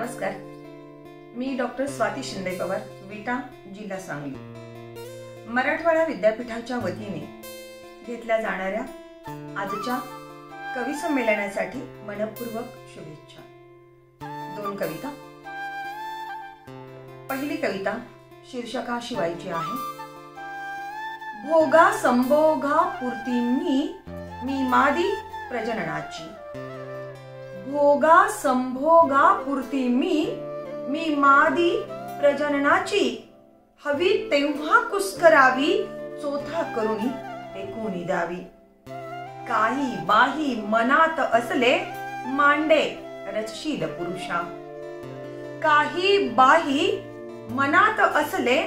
नमस्कार. मी डॉक्टर स्वाती शिंदे पवार, विटा, जिल्हा सांगली. मराठवाडा विद्यापीठाच्या वतीने घेतल्या जाणाऱ्या आजच्या कवी संमेलनासाठी मनपूर्वक शुभेच्छा. 2 कविता. पहिली कविता शीर्षकाशिवायची आहे. भोगा संभोगा पुरती मी मादी प्रजननाची. भोगा संभोगा पुरती मी मादी प्रजननाची. हवी तेव्हा कुस्करावी, चोथा करुणी टेकून द्यावी. काही बाही मनात असले, मांडे रचशील पुरुषा. काही बाही मनात असले,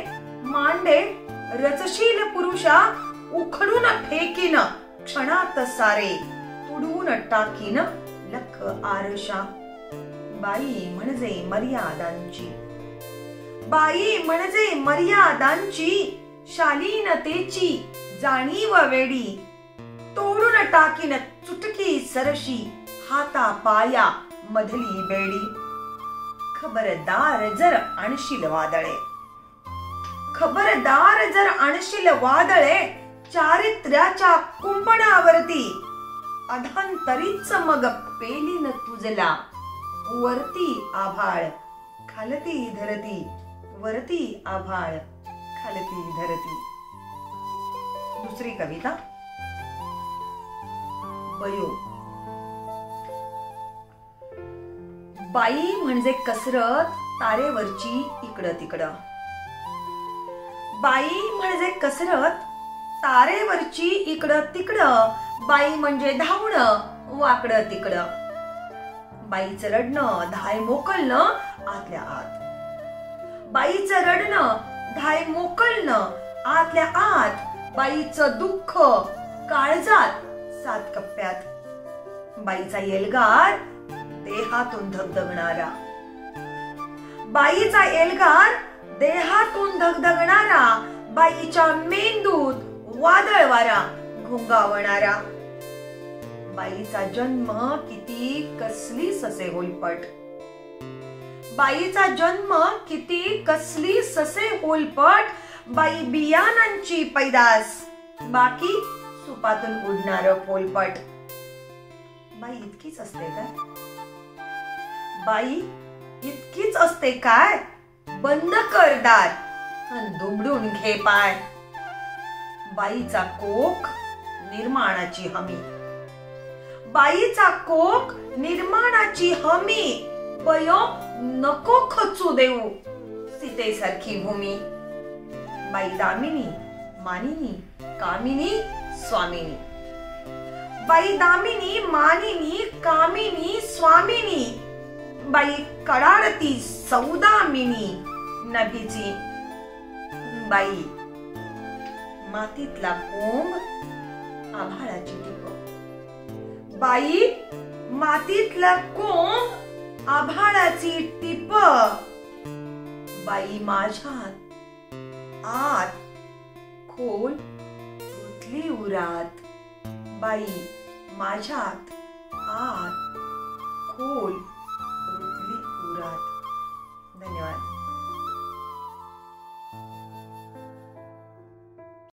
मांडे रचशील पुरुषा. उखडून फेकीन क्षणात सारे, तुडवून टाकीन लख आरशा. बाई म्हणजे मर्यादांची, बाई म्हणजे मर्यादांची. शालीनतेची जाणीव वेडी, तोडून टाकीन चुटकी सरशी. हाता पाया मधली बेडी. खबरदार जर आणशील वादळे, खबरदार जर आणशील वादळे. चारित्र्याच्या कुंपणावरती अधांतरीच मग पेलीन तुझला. वरती आभाळ खालती धरती, वरती आभाळ खालती धरती. दुसरी कविता. बयो. बाई म्हणजे कसरत तारेवरची इकडं तिकडं. बाई म्हणजे कसरत तारेवरची इकडं तिकडं. बाई म्हणजे धावणं वाकडं तिकडं. बाईचं रडणं धाय मोकलणं आतल्या आत. बाईचं रडणं धाय मोकलणं आतल्या आत. बाईचं दुःख काळजात 7 कप्प्यात. बाईचा एल्गार देहातून धगधगणारा. बाईचा एल्गार देहातून धगधगणारा. बाईच्या मेंदूत वादळ वारा घोंगावणारा. बाईचा जन्म किती कसली ससे होलपट. बाईचा जन्म किती कसली ससे होलपट. बाई बियाणांची पैदास, बाकी सुपातून उडणार फोलपट. बाई इतकीच असते काय? बाई इतकीच असते काय? बंद कर दार अन दुमडून घे पाय. बाईचा कोक निर्माणाची हमी. बाईचा कोक निर्माणाची हमी. बयो नको खचू देऊ सीतेसारखी भूमी. बाई दामिनी मानिनी कामिनी स्वामिनी. बाई दामिनी मानिनी कामिनी स्वामिनी. बाई कडाळती सौदामिनी नभीची. बाई मातीतला कोंब आभाळाची टिप. बाई मातीतला कोंब आभाळाची टिप. बाई माझ्यात आत खोल रुतली उरात. बाई माझ्यात आत खोल